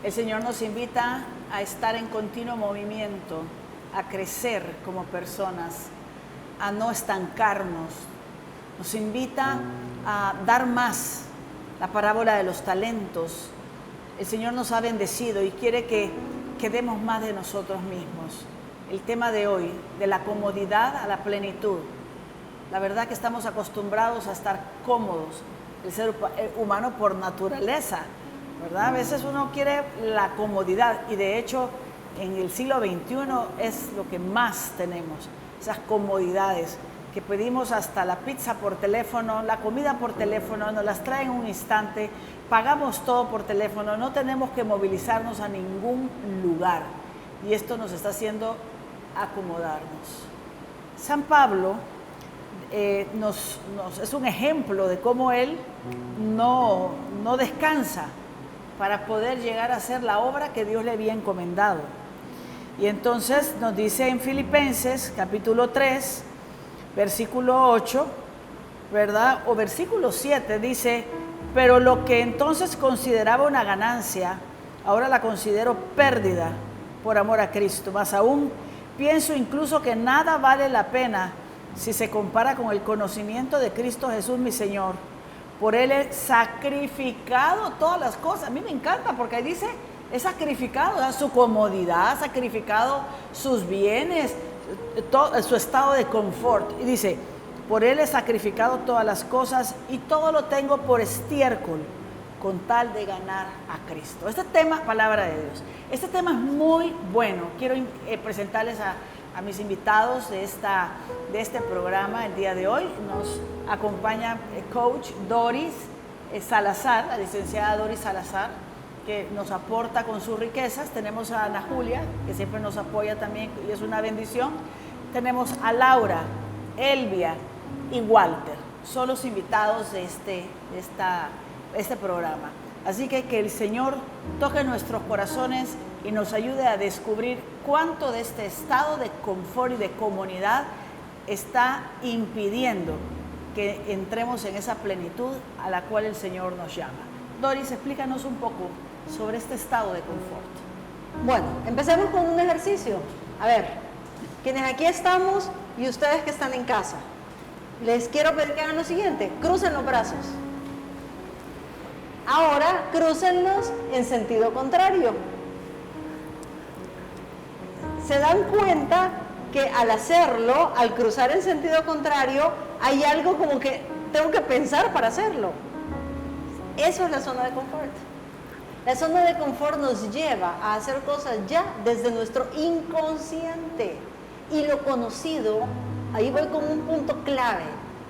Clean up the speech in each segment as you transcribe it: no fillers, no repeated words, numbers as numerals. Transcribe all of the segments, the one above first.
El Señor nos invita a estar en continuo movimiento, a crecer como personas, a no estancarnos. Nos invita a dar más. La parábola de los talentos. El Señor nos ha bendecido y quiere que demos más de nosotros mismos. El tema de hoy, de la comodidad a la plenitud. La verdad que estamos acostumbrados a estar cómodos, el ser humano por naturaleza, ¿verdad? A veces uno quiere la comodidad y de hecho en el siglo XXI es lo que más tenemos, esas comodidades que pedimos hasta la pizza por teléfono, la comida por teléfono, nos las traen en un instante, pagamos todo por teléfono, no tenemos que movilizarnos a ningún lugar y esto nos está haciendo acomodarnos. San Pablo es un ejemplo de cómo él no descansa para poder llegar a hacer la obra que Dios le había encomendado. Y entonces nos dice en Filipenses capítulo 3, versículo 8, ¿verdad? O versículo 7 dice, pero lo que entonces consideraba una ganancia, ahora la considero pérdida por amor a Cristo. Más aún, pienso incluso que nada vale la pena si se compara con el conocimiento de Cristo Jesús mi Señor. Por Él he sacrificado todas las cosas. A mí me encanta porque ahí dice, he sacrificado, ¿verdad? Su comodidad, ha sacrificado sus bienes, su estado de confort. Y dice, por Él he sacrificado todas las cosas y todo lo tengo por estiércol con tal de ganar a Cristo. Este tema, palabra de Dios, este tema es muy bueno. Quiero presentarles a mis invitados de este programa el día de hoy. Nos acompaña coach Doris Salazar, la licenciada Doris Salazar, que nos aporta con sus riquezas. Tenemos a Ana Julia, que siempre nos apoya también y es una bendición. Tenemos a Laura, Elvia y Walter. Son los invitados de este programa. Así que el Señor toque nuestros corazones y nos ayude a descubrir cuánto de este estado de confort y de comodidad está impidiendo que entremos en esa plenitud a la cual el Señor nos llama. Doris, explícanos un poco sobre este estado de confort. Bueno, empecemos con un ejercicio. A ver, quienes aquí estamos y ustedes que están en casa, les quiero pedir que hagan lo siguiente: crucen los brazos. Ahora, crúcenlos en sentido contrario. Se dan cuenta que al hacerlo, al cruzar en sentido contrario, hay algo como que tengo que pensar para hacerlo. Eso es la zona de confort. La zona de confort nos lleva a hacer cosas ya desde nuestro inconsciente. Y lo conocido, ahí voy con un punto clave,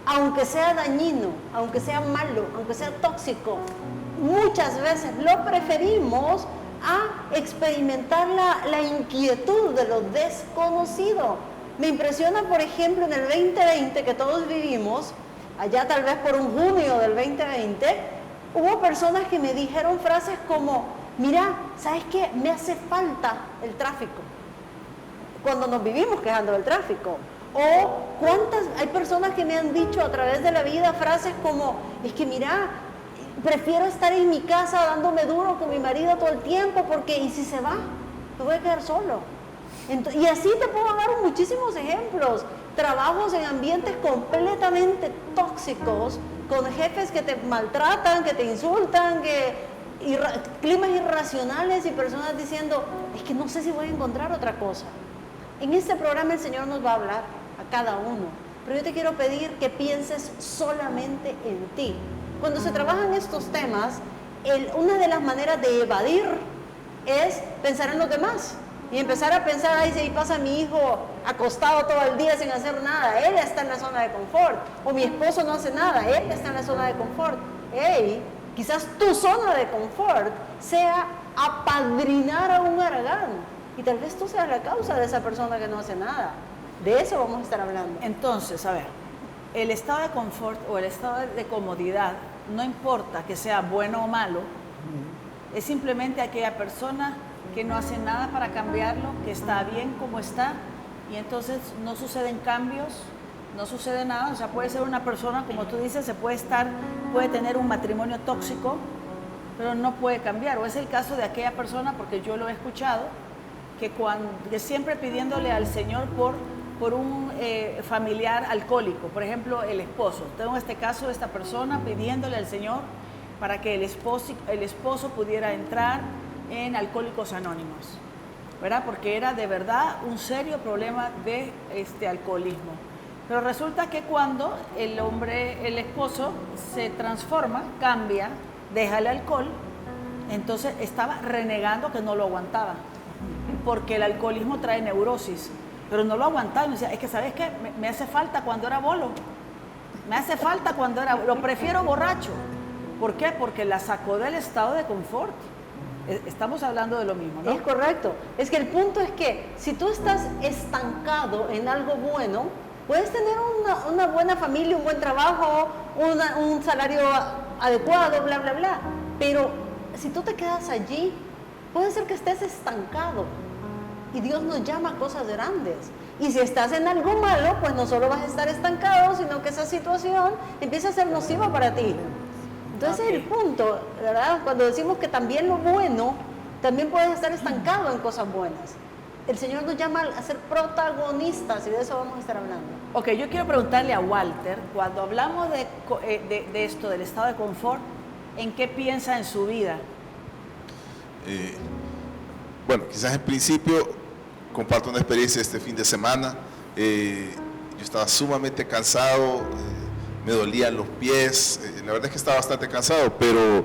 aunque sea dañino, aunque sea malo, aunque sea tóxico, muchas veces lo preferimos a experimentar la inquietud de lo desconocido. Me impresiona, por ejemplo, en el 2020 que todos vivimos, allá tal vez por un junio del 2020, hubo personas que me dijeron frases como, mira, ¿sabes qué? Me hace falta el tráfico. Cuando nos vivimos quejando del tráfico. O hay personas que me han dicho a través de la vida frases como, es que mira, prefiero estar en mi casa dándome duro con mi marido todo el tiempo porque, ¿y si se va? Me voy a quedar solo. Y así te puedo dar muchísimos ejemplos. Trabajos en ambientes completamente tóxicos, con jefes que te maltratan, que te insultan, climas irracionales y personas diciendo, es que no sé si voy a encontrar otra cosa. En este programa el Señor nos va a hablar a cada uno, pero yo te quiero pedir que pienses solamente en ti. Cuando se trabajan estos temas, una de las maneras de evadir es pensar en los demás y empezar a pensar, ay, si ahí pasa mi hijo acostado todo el día sin hacer nada, él está en la zona de confort, o mi esposo no hace nada, él está en la zona de confort. Hey, quizás tu zona de confort sea apadrinar a un Aragán y tal vez tú seas la causa de esa persona que no hace nada. De eso vamos a estar hablando. Entonces, a ver, el estado de confort o el estado de comodidad, no importa que sea bueno o malo, es simplemente aquella persona que no hace nada para cambiarlo, que está bien como está, y entonces no suceden cambios, no sucede nada. O sea, puede ser una persona, como tú dices, puede tener un matrimonio tóxico, pero no puede cambiar. O es el caso de aquella persona, porque yo lo he escuchado, que siempre pidiéndole al Señor por un familiar alcohólico, por ejemplo, el esposo. Tengo este caso de esta persona pidiéndole al Señor para que el esposo pudiera entrar en Alcohólicos Anónimos, ¿verdad? Porque era de verdad un serio problema de alcoholismo. Pero resulta que cuando el esposo se transforma, cambia, deja el alcohol, entonces estaba renegando que no lo aguantaba, porque el alcoholismo trae neurosis, pero no lo aguantaba. Y me decía, es que ¿sabes qué? Me hace falta cuando era bolo, lo prefiero borracho. ¿Por qué? Porque la sacó del estado de confort. Estamos hablando de lo mismo, ¿no? Es correcto. Es que el punto es que si tú estás estancado en algo bueno, puedes tener una buena familia, un buen trabajo, un salario adecuado, bla, bla, bla. Pero si tú te quedas allí, puede ser que estés estancado. Y Dios nos llama a cosas grandes. Y si estás en algo malo, pues no solo vas a estar estancado, sino que esa situación empieza a ser nociva para ti. Entonces el punto, ¿verdad? Cuando decimos que también lo bueno, también puedes estar estancado en cosas buenas. El Señor nos llama a ser protagonistas y de eso vamos a estar hablando. Ok, yo quiero preguntarle a Walter, cuando hablamos de esto, del estado de confort, ¿en qué piensa en su vida? Bueno, quizás en principio comparto una experiencia este fin de semana. Yo estaba sumamente cansado, me dolían los pies, la verdad es que estaba bastante cansado, pero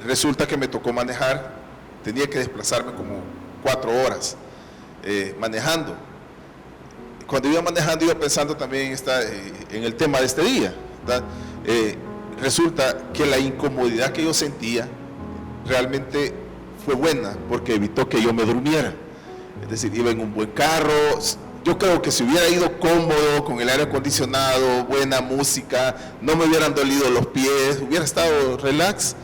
resulta que me tocó manejar, tenía que desplazarme como 4 horas manejando. Cuando iba manejando iba pensando también en el tema de este día, resulta que la incomodidad que yo sentía realmente fue buena porque evitó que yo me durmiera. Es decir, iba en un buen carro. Yo creo que si hubiera ido cómodo, con el aire acondicionado, buena música, no me hubieran dolido los pies, hubiera estado relax,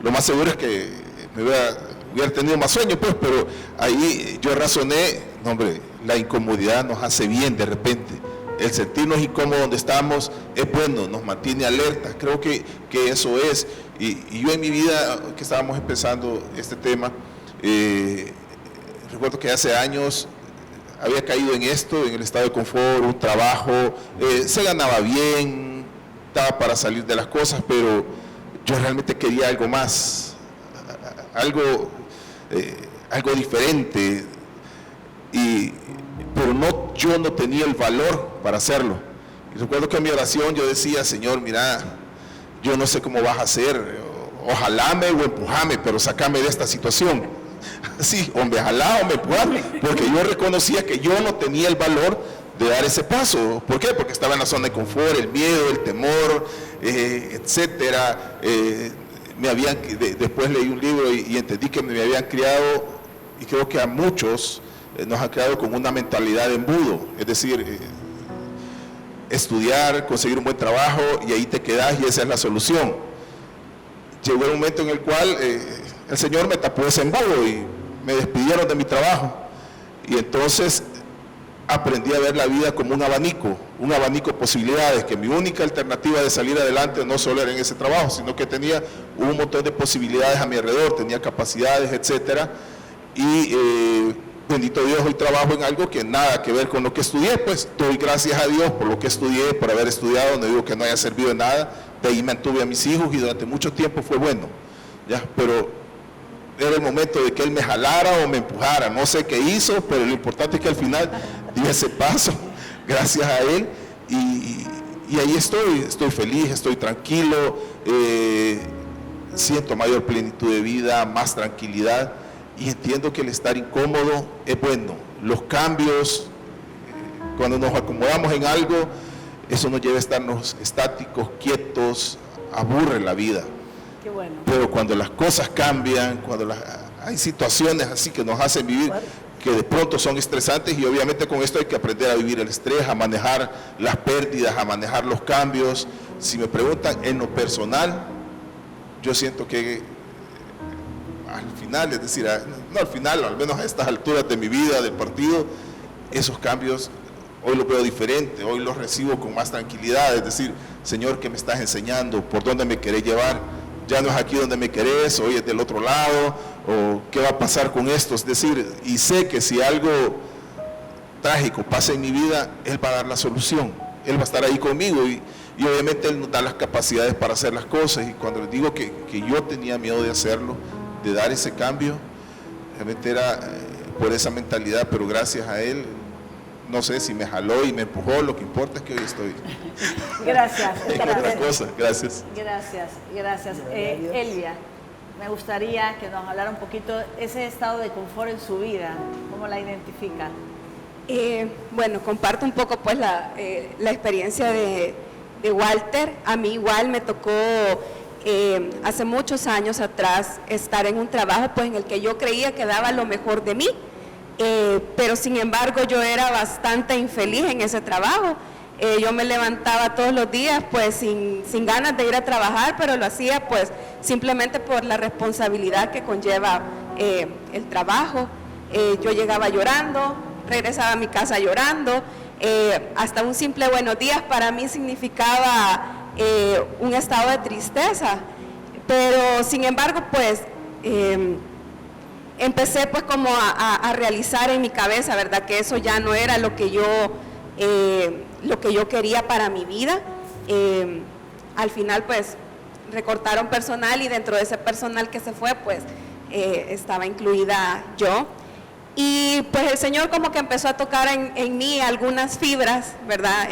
lo más seguro es que me hubiera tenido más sueño, pues, pero ahí yo razoné, no, hombre, la incomodidad nos hace bien de repente. El sentirnos incómodos donde estamos es bueno, nos mantiene alerta, creo que eso es. Y yo en mi vida, que estábamos empezando este tema, recuerdo que hace años había caído en esto, en el estado de confort, un trabajo, se ganaba bien, estaba para salir de las cosas, pero yo realmente quería algo más, algo diferente, pero yo no tenía el valor para hacerlo. Y recuerdo que en mi oración yo decía, Señor, mira, yo no sé cómo vas a hacer, ojalá o empujame, pero sacame de esta situación. Sí, o me jalaba o me empujaba, porque yo reconocía que yo no tenía el valor de dar ese paso. ¿Por qué? Porque estaba en la zona de confort, el miedo, el temor, etcétera. Después leí un libro y entendí que me habían criado, y creo que a muchos nos han creado con una mentalidad de embudo, es decir, estudiar, conseguir un buen trabajo y ahí te quedas y esa es la solución. Llegó el momento en el cual el Señor me tapó ese embudo y me despidieron de mi trabajo, y entonces aprendí a ver la vida como un abanico de posibilidades, que mi única alternativa de salir adelante no solo era en ese trabajo, sino que tenía un montón de posibilidades a mi alrededor, tenía capacidades, etcétera, y bendito Dios, hoy trabajo en algo que nada que ver con lo que estudié, pues doy gracias a Dios por lo que estudié, por haber estudiado, no digo que no haya servido de nada, de ahí mantuve a mis hijos y durante mucho tiempo fue bueno, ya, pero era el momento de que Él me jalara o me empujara, no sé qué hizo, pero lo importante es que al final di ese paso, gracias a Él, y ahí estoy feliz, estoy tranquilo, siento mayor plenitud de vida, más tranquilidad, y entiendo que el estar incómodo es bueno. Los cambios, cuando nos acomodamos en algo, eso nos lleva a estarnos estáticos, quietos, aburre la vida. Qué bueno. Pero cuando las cosas cambian, cuando hay situaciones así que nos hacen vivir, que de pronto son estresantes, y obviamente con esto hay que aprender a vivir el estrés, a manejar las pérdidas, a manejar los cambios. Si me preguntan en lo personal, yo siento que al final, es decir, no al final, al menos a estas alturas de mi vida, del partido, esos cambios hoy los veo diferente, hoy los recibo con más tranquilidad, es decir, Señor, ¿qué me estás enseñando? ¿Por dónde me querés llevar? ya no es aquí donde me querés, hoy es del otro lado, o qué va a pasar con esto. Es decir, y sé que si algo trágico pasa en mi vida, Él va a dar la solución, Él va a estar ahí conmigo y obviamente Él nos da las capacidades para hacer las cosas. Y cuando les digo que yo tenía miedo de hacerlo, de dar ese cambio, realmente era por esa mentalidad, pero gracias a Él, no sé si me jaló y me empujó, lo que importa es que hoy estoy. Gracias. En otra cosa, gracias. Gracias. Elvia, me gustaría que nos hablara un poquito ese estado de confort en su vida, ¿cómo la identifica? Bueno, comparto un poco pues la experiencia de Walter. A mí igual me tocó hace muchos años atrás estar en un trabajo pues en el que yo creía que daba lo mejor de mí, pero sin embargo yo era bastante infeliz en ese trabajo. Yo me levantaba todos los días pues sin ganas de ir a trabajar, pero lo hacía pues simplemente por la responsabilidad que conlleva el trabajo. Yo llegaba llorando, regresaba a mi casa llorando, hasta un simple buenos días para mí significaba un estado de tristeza, pero sin embargo pues empecé pues como a realizar en mi cabeza, ¿verdad? Que eso ya no era lo que yo quería para mi vida. Al final pues recortaron personal y dentro de ese personal que se fue pues estaba incluida yo. Y pues el Señor como que empezó a tocar en mí algunas fibras, ¿verdad?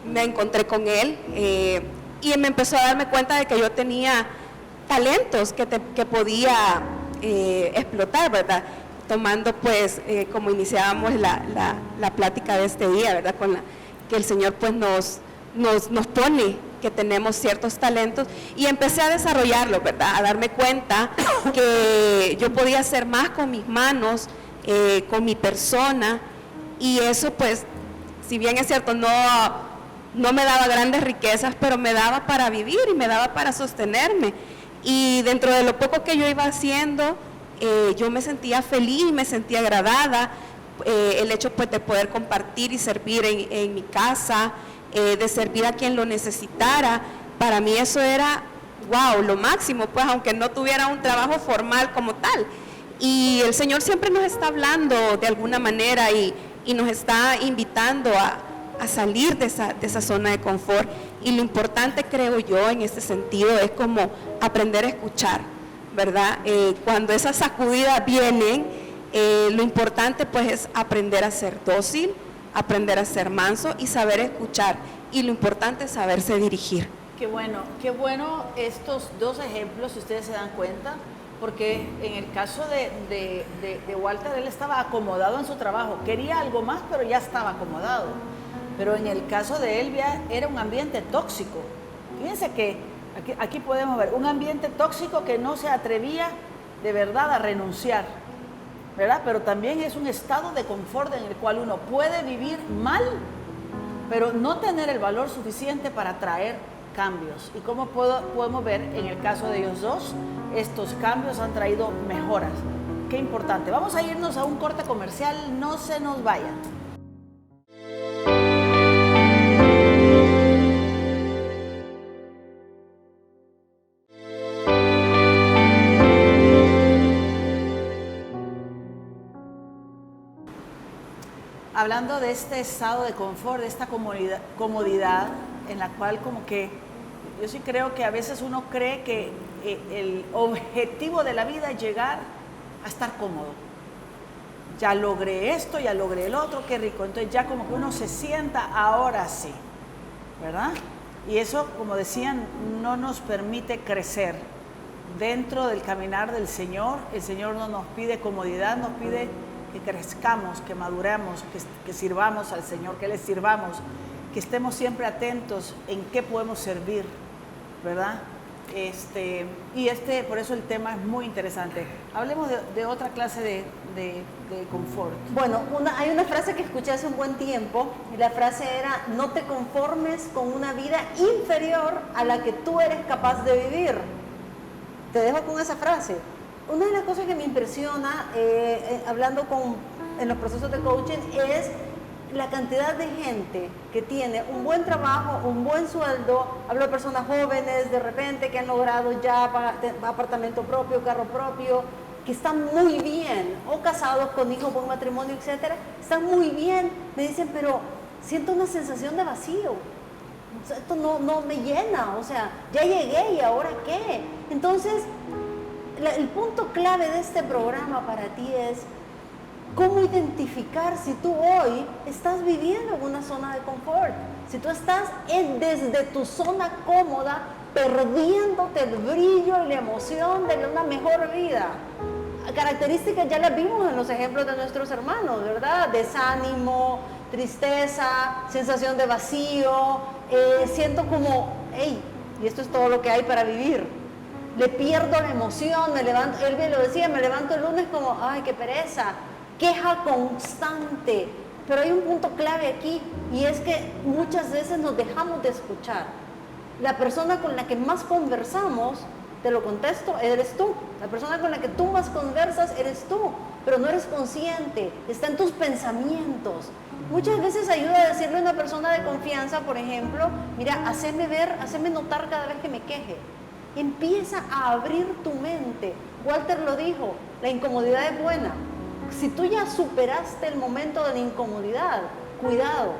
Me encontré con Él y me empezó a darme cuenta de que yo tenía talentos que podía explotar, ¿verdad? Tomando pues, como iniciábamos la plática de este día, ¿verdad? Que el Señor pues nos pone que tenemos ciertos talentos y empecé a desarrollarlos, ¿verdad? A darme cuenta que yo podía hacer más con mis manos, con mi persona, y eso pues, si bien es cierto, no me daba grandes riquezas, pero me daba para vivir y me daba para sostenerme. Y dentro de lo poco que yo iba haciendo, yo me sentía feliz y me sentía agradada. El hecho pues de poder compartir y servir en mi casa, de servir a quien lo necesitara, para mí eso era wow, lo máximo, pues aunque no tuviera un trabajo formal como tal. Y el Señor siempre nos está hablando de alguna manera y nos está invitando a salir de esa zona de confort. Y lo importante, creo yo, en este sentido es como aprender a escuchar, ¿verdad? Cuando esas sacudidas vienen, lo importante pues es aprender a ser dócil, aprender a ser manso y saber escuchar. Y lo importante es saberse dirigir. Qué bueno estos dos ejemplos, si ustedes se dan cuenta, porque en el caso de Walter, él estaba acomodado en su trabajo, quería algo más, pero ya estaba acomodado. Pero en el caso de Elvia era un ambiente tóxico. Fíjense que aquí podemos ver un ambiente tóxico que no se atrevía de verdad a renunciar, ¿verdad? Pero también es un estado de confort en el cual uno puede vivir mal, pero no tener el valor suficiente para traer cambios. Y como podemos ver en el caso de ellos dos, estos cambios han traído mejoras. Qué importante. Vamos a irnos a un corte comercial, no se nos vayan. Hablando de este estado de confort, de esta comodidad en la cual como que yo sí creo que a veces uno cree que el objetivo de la vida es llegar a estar cómodo. Ya logré esto, ya logré el otro, qué rico. Entonces ya como que uno se sienta, ahora sí, ¿verdad? Y eso, como decían, no nos permite crecer dentro del caminar del Señor. El Señor no nos pide comodidad, nos pide que crezcamos, que maduremos, que sirvamos al Señor, que le sirvamos, que estemos siempre atentos en qué podemos servir, ¿verdad? Por eso el tema es muy interesante. Hablemos de otra clase de confort. Bueno, hay una frase que escuché hace un buen tiempo y la frase era: no te conformes con una vida inferior a la que tú eres capaz de vivir. Te dejo con esa frase. Una de las cosas que me impresiona hablando en los procesos de coaching es la cantidad de gente que tiene un buen trabajo, un buen sueldo, hablo de personas jóvenes de repente que han logrado ya apartamento propio, carro propio, que están muy bien, o casados con hijos, buen matrimonio, etcétera, están muy bien, me dicen, pero siento una sensación de vacío. O sea, esto no me llena, o sea, ya llegué y ahora qué. Entonces, el punto clave de este programa para ti es cómo identificar si tú hoy estás viviendo en una zona de confort, si tú estás desde tu zona cómoda perdiéndote el brillo y la emoción de una mejor vida. Características ya las vimos en los ejemplos de nuestros hermanos, ¿verdad? Desánimo, tristeza, sensación de vacío, siento como, hey, y esto es todo lo que hay para vivir. Le pierdo la emoción, me levanto, él bien lo decía, me levanto el lunes como, ay, qué pereza, queja constante. Pero hay un punto clave aquí, y es que muchas veces nos dejamos de escuchar. La persona con la que más conversamos, te lo contesto, eres tú. La persona con la que tú más conversas eres tú, pero no eres consciente, está en tus pensamientos. Muchas veces ayuda a decirle a una persona de confianza, por ejemplo, mira, haceme notar cada vez que me queje. Empieza a abrir tu mente. Walter lo dijo, la incomodidad es buena. Si tú ya superaste el momento de la incomodidad, cuidado.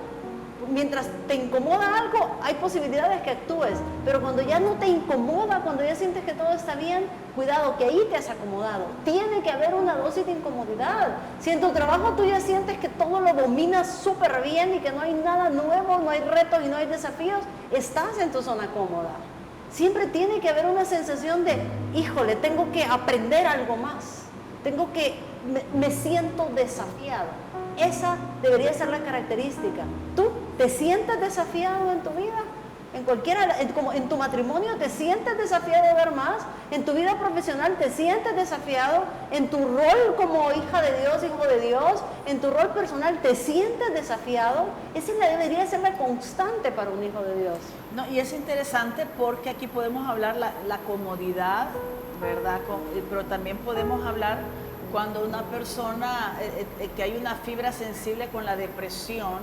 Mientras te incomoda algo, hay posibilidades que actúes, pero cuando ya no te incomoda, cuando ya sientes que todo está bien, cuidado, que ahí te has acomodado. Tiene que haber una dosis de incomodidad. Si en tu trabajo tú ya sientes que todo lo dominas súper bien y que no hay nada nuevo, no hay retos y no hay desafíos, estás en tu zona cómoda. Siempre tiene que haber una sensación de, híjole, tengo que aprender algo más, me siento desafiado. Esa debería ser la característica. ¿Tú te sientes desafiado en tu vida? Como en tu matrimonio te sientes desafiado a ver más, en tu vida profesional te sientes desafiado, en tu rol como hija de Dios, hijo de Dios, en tu rol personal te sientes desafiado. Esa debería ser la constante para un hijo de Dios. No, y es interesante porque aquí podemos hablar la comodidad, ¿verdad? Pero también podemos hablar cuando una persona, que hay una fibra sensible con la depresión,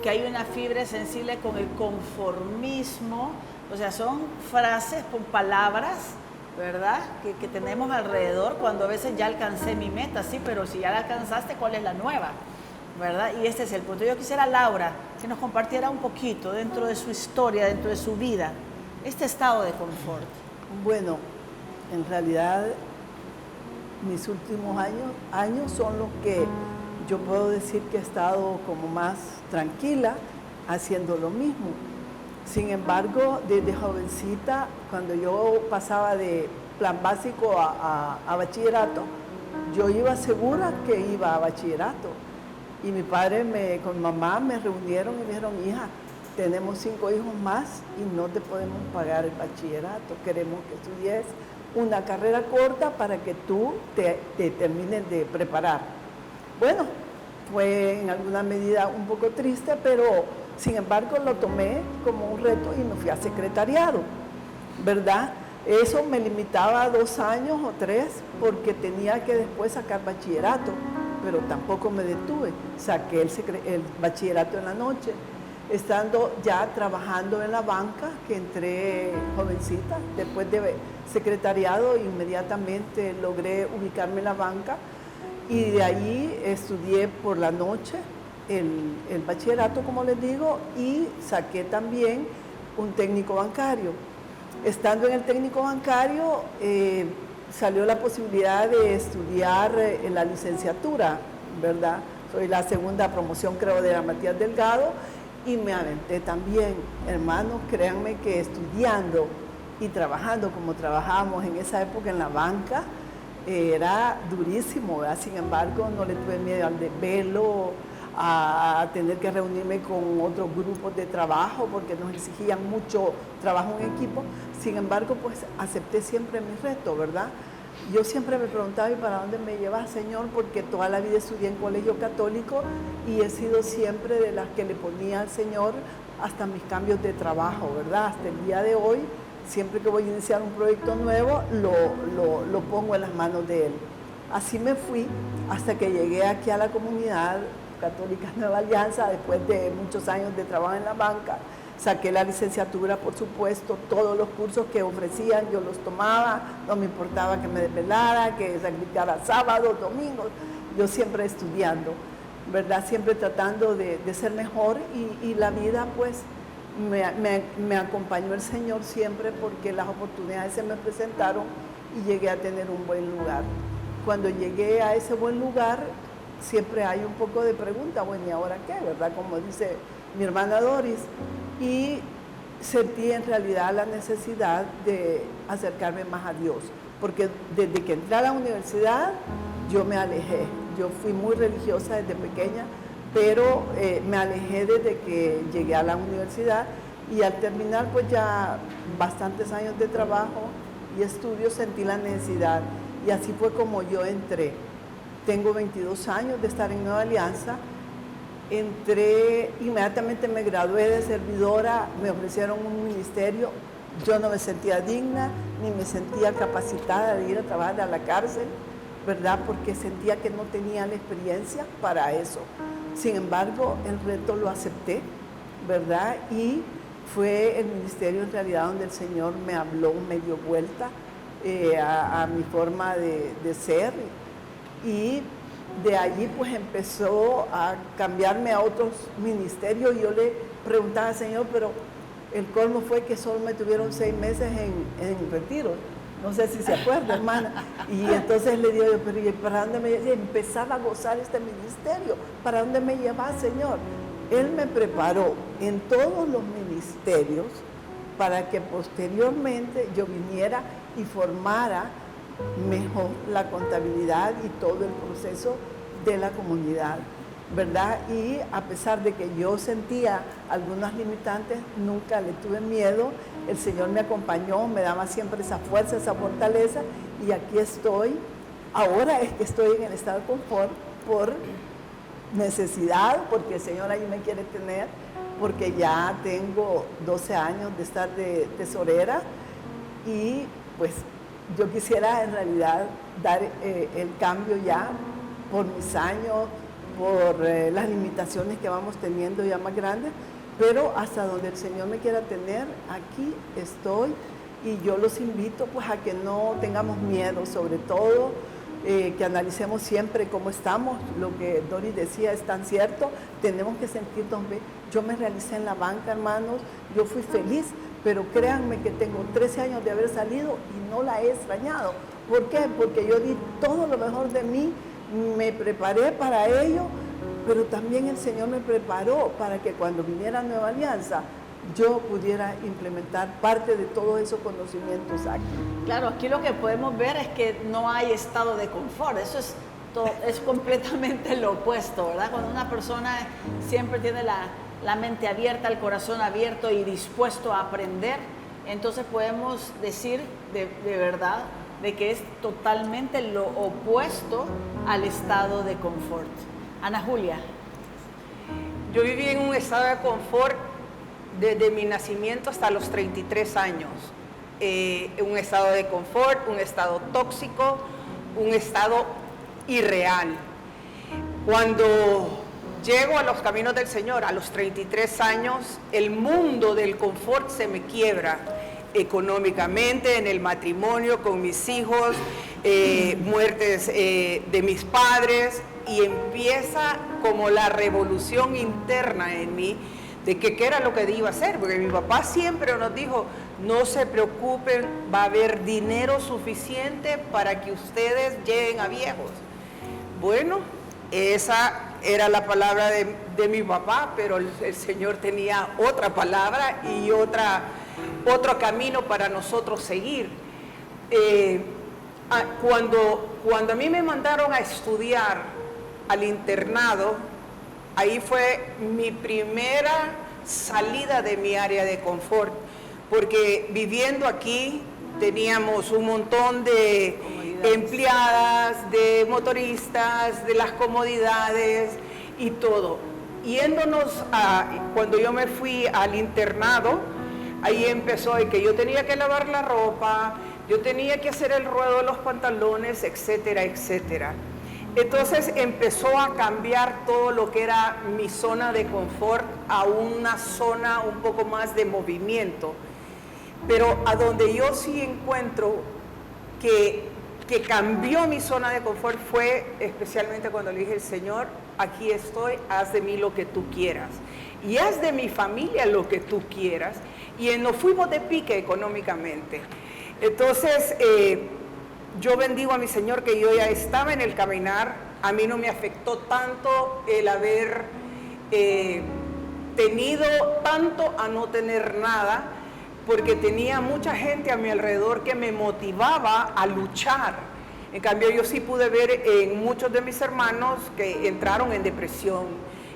que hay una fibra sensible con el conformismo, o sea, son frases con palabras, ¿verdad? Que tenemos alrededor cuando a veces ya alcancé mi meta, sí, pero si ya la alcanzaste, ¿cuál es la nueva? ¿Verdad? Y este es el punto. Yo quisiera, Laura, que nos compartiera un poquito dentro de su historia, dentro de su vida, este estado de confort. Bueno, en realidad mis últimos años son los que yo puedo decir que he estado como más tranquila haciendo lo mismo. Sin embargo, desde jovencita, cuando yo pasaba de plan básico a bachillerato, yo iba segura que iba a bachillerato. Y mi padre con mamá me reunieron y me dijeron, hija, tenemos 5 hijos más y no te podemos pagar el bachillerato. Queremos que estudies una carrera corta para que tú te termines de preparar. Bueno, fue en alguna medida un poco triste, pero sin embargo lo tomé como un reto y me fui a secretariado, ¿verdad? Eso me limitaba a 2 años o 3 porque tenía que después sacar bachillerato, pero tampoco me detuve. Saqué el bachillerato en la noche, estando ya trabajando en la banca, que entré jovencita, después de secretariado inmediatamente logré ubicarme en la banca y de ahí estudié por la noche el bachillerato, como les digo, y saqué también un técnico bancario. Estando en el técnico bancario salió la posibilidad de estudiar la licenciatura, ¿verdad? Soy la segunda promoción, creo, de la Matías Delgado, y me aventé también. Hermanos, créanme que estudiando y trabajando como trabajábamos en esa época en la banca, era durísimo, ¿verdad? Sin embargo, no le tuve miedo al desvelo, a tener que reunirme con otros grupos de trabajo porque nos exigían mucho trabajo en equipo. Sin embargo, pues acepté siempre mi reto, ¿verdad? Yo siempre me preguntaba, ¿y para dónde me llevas, Señor? Porque toda la vida estudié en colegio católico y he sido siempre de las que le ponía al Señor hasta mis cambios de trabajo, ¿verdad? Hasta el día de hoy, siempre que voy a iniciar un proyecto nuevo, lo pongo en las manos de Él. Así me fui hasta que llegué aquí a la comunidad Católica Nueva Alianza, después de muchos años de trabajo en la banca. Saqué la licenciatura, por supuesto, todos los cursos que ofrecían yo los tomaba, no me importaba que me desvelara, que sacrificara sábados, domingos, yo siempre estudiando, ¿verdad? Siempre tratando de ser mejor y la vida pues me acompañó el Señor siempre porque las oportunidades se me presentaron y llegué a tener un buen lugar. Cuando llegué a ese buen lugar, siempre hay un poco de pregunta, bueno, ¿y ahora qué? ¿Verdad? Como dice mi hermana Doris. Y sentí en realidad la necesidad de acercarme más a Dios, porque desde que entré a la universidad yo me alejé. Yo fui muy religiosa desde pequeña, pero me alejé desde que llegué a la universidad y al terminar pues ya bastantes años de trabajo y estudios sentí la necesidad y así fue como yo entré. Tengo 22 años de estar en Nueva Alianza. Entré, inmediatamente me gradué de servidora, me ofrecieron un ministerio, yo no me sentía digna ni me sentía capacitada de ir a trabajar a la cárcel, ¿verdad? Porque sentía que no tenía la experiencia para eso. Sin embargo, el reto lo acepté, ¿verdad? Y fue el ministerio en realidad donde el Señor me habló, me dio vuelta a mi forma de ser y de allí pues empezó a cambiarme a otros ministerios y yo le preguntaba al Señor, pero el colmo fue que solo me tuvieron 6 meses en retiro, no sé si se acuerda, hermana, y entonces le digo yo, pero ¿y para dónde me lleva? Empezaba a gozar este ministerio, ¿para dónde me lleva, Señor? Él me preparó en todos los ministerios para que posteriormente yo viniera y formara mejor la contabilidad y todo el proceso de la comunidad, ¿verdad? Y a pesar de que yo sentía algunas limitantes, nunca le tuve miedo. El Señor me acompañó, me daba siempre esa fuerza, esa fortaleza y aquí estoy. Ahora es que estoy en el estado de confort por necesidad, porque el Señor ahí me quiere tener, porque ya tengo 12 años de estar de tesorera y pues yo quisiera en realidad dar el cambio ya por mis años, por las limitaciones que vamos teniendo ya más grandes, pero hasta donde el Señor me quiera tener, aquí estoy y yo los invito pues a que no tengamos miedo, sobre todo que analicemos siempre cómo estamos. Lo que Doris decía es tan cierto, tenemos que sentirnos bien. Yo me realicé en la banca, hermanos, yo fui feliz, pero créanme que tengo 13 años de haber salido y no la he extrañado. ¿Por qué? Porque yo di todo lo mejor de mí, me preparé para ello, pero también el Señor me preparó para que cuando viniera Nueva Alianza yo pudiera implementar parte de todos esos conocimientos aquí. Claro, aquí lo que podemos ver es que no hay estado de confort, eso es completamente lo opuesto, ¿verdad? Cuando una persona siempre tiene la mente abierta, el corazón abierto y dispuesto a aprender, entonces podemos decir de verdad de que es totalmente lo opuesto al estado de confort. Ana Julia. Yo viví en un estado de confort desde mi nacimiento hasta los 33 años. Un estado de confort, un estado tóxico, un estado irreal. Cuando llego a los caminos del Señor, a los 33 años, el mundo del confort se me quiebra económicamente, en el matrimonio, con mis hijos, muertes de mis padres, y empieza como la revolución interna en mí de que qué era lo que iba a hacer, porque mi papá siempre nos dijo, no se preocupen, va a haber dinero suficiente para que ustedes lleguen a viejos. Bueno, esa era la palabra de mi papá, pero el Señor tenía otra palabra y otro camino para nosotros seguir. Cuando a mí me mandaron a estudiar al internado, ahí fue mi primera salida de mi área de confort, porque viviendo aquí teníamos un montón de empleadas, de motoristas, de las comodidades y todo. Cuando yo me fui al internado, ahí empezó de que yo tenía que lavar la ropa, yo tenía que hacer el ruedo de los pantalones, etcétera, etcétera. Entonces empezó a cambiar todo lo que era mi zona de confort a una zona un poco más de movimiento. Pero a donde yo sí encuentro que cambió mi zona de confort fue especialmente cuando le dije, Señor, aquí estoy, haz de mí lo que tú quieras. Y haz de mi familia lo que tú quieras. Y nos fuimos de pique económicamente. Entonces, yo bendigo a mi Señor que yo ya estaba en el caminar. A mí no me afectó tanto el haber tenido tanto a no tener nada, porque tenía mucha gente a mi alrededor que me motivaba a luchar. En cambio, yo sí pude ver en muchos de mis hermanos que entraron en depresión,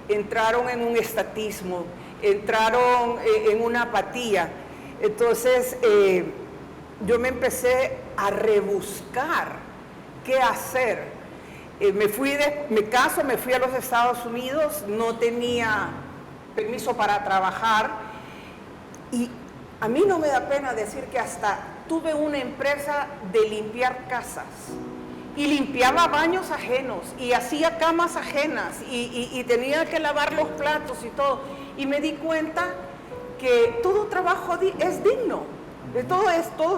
entraron en un estatismo, entraron en una apatía. Entonces, yo me empecé a rebuscar qué hacer. Me caso, me fui a los Estados Unidos, no tenía permiso para trabajar y a mí no me da pena decir que hasta tuve una empresa de limpiar casas y limpiaba baños ajenos y hacía camas ajenas y tenía que lavar los platos y todo. Y me di cuenta que todo trabajo es digno, todo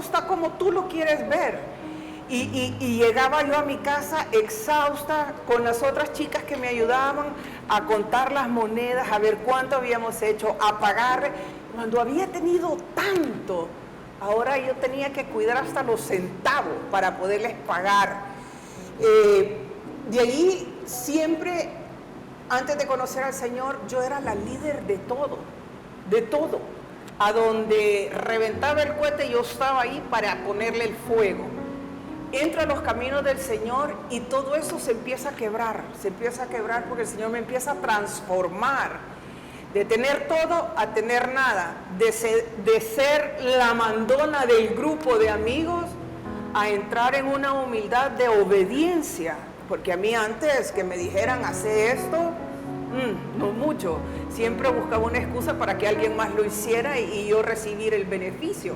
está como tú lo quieres ver. Y llegaba yo a mi casa exhausta con las otras chicas que me ayudaban a contar las monedas, a ver cuánto habíamos hecho, a pagar. Cuando había tenido tanto, ahora yo tenía que cuidar hasta los centavos para poderles pagar. De allí siempre, antes de conocer al Señor, yo era la líder de todo. A donde reventaba el cohete, yo estaba ahí para ponerle el fuego. Entro a los caminos del Señor y todo eso se empieza a quebrar porque el Señor me empieza a transformar. De tener todo a tener nada, de ser la mandona del grupo de amigos a entrar en una humildad de obediencia, porque a mí antes que me dijeran hacer esto, no mucho, siempre buscaba una excusa para que alguien más lo hiciera y yo recibir el beneficio.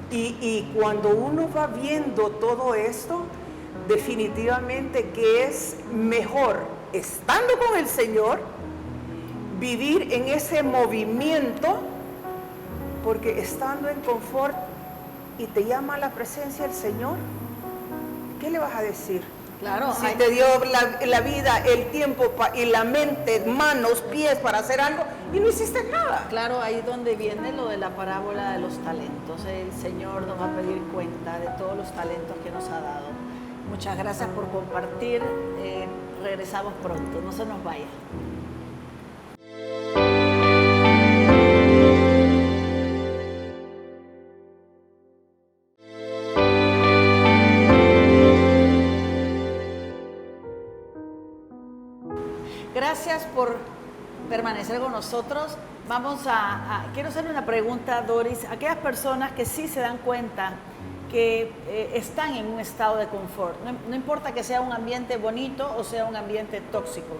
Y cuando uno va viendo todo esto, definitivamente que es mejor estando con el Señor, vivir en ese movimiento, porque estando en confort y te llama la presencia del Señor, ¿qué le vas a decir? Claro, si te dio la vida, el tiempo y la mente, manos, pies para hacer algo y no hiciste nada. Claro, ahí donde viene lo de la parábola de los talentos. El Señor nos va a pedir cuenta de todos los talentos que nos ha dado. Muchas gracias por compartir. Regresamos pronto, no se nos vaya. Gracias por permanecer con nosotros. Quiero hacerle una pregunta, Doris. Aquellas personas que sí se dan cuenta que están en un estado de confort, no importa que sea un ambiente bonito o sea un ambiente tóxico,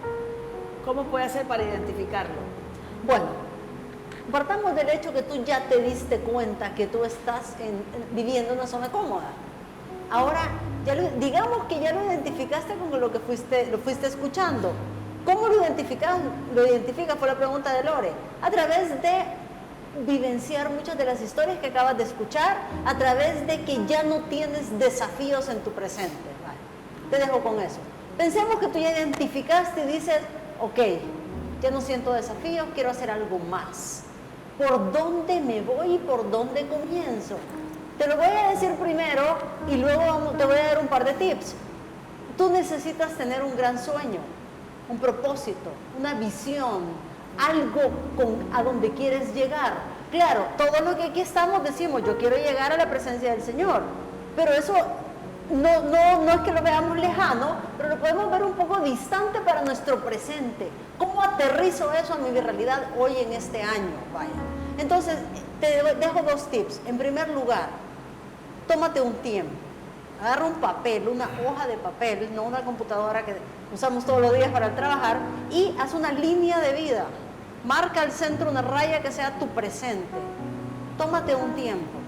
¿cómo puede hacer para identificarlo? Bueno, partamos del hecho que tú ya te diste cuenta que tú estás viviendo en una zona cómoda. Ahora, digamos que ya lo identificaste con lo que lo fuiste escuchando. ¿Cómo lo identificas? Fue la pregunta de Lore. A través de vivenciar muchas de las historias que acabas de escuchar, a través de que ya no tienes desafíos en tu presente. Vale. Te dejo con eso. Pensemos que tú ya identificaste y dices, ok, ya no siento desafíos, quiero hacer algo más. ¿Por dónde me voy y por dónde comienzo? Te lo voy a decir primero y luego te voy a dar un par de tips. Tú necesitas tener un gran sueño, un propósito, una visión, algo a donde quieres llegar. Claro, todo lo que aquí estamos decimos, yo quiero llegar a la presencia del Señor, pero eso no es que lo veamos lejano, pero lo podemos ver un poco distante para nuestro presente. ¿Cómo aterrizo eso a mi realidad hoy en este año? Vaya. Entonces, te dejo dos tips. En primer lugar, tómate un tiempo. Agarra un papel, una hoja de papel, no una computadora que usamos todos los días para trabajar, y haz una línea de vida. Marca al centro una raya que sea tu presente. Tómate un tiempo,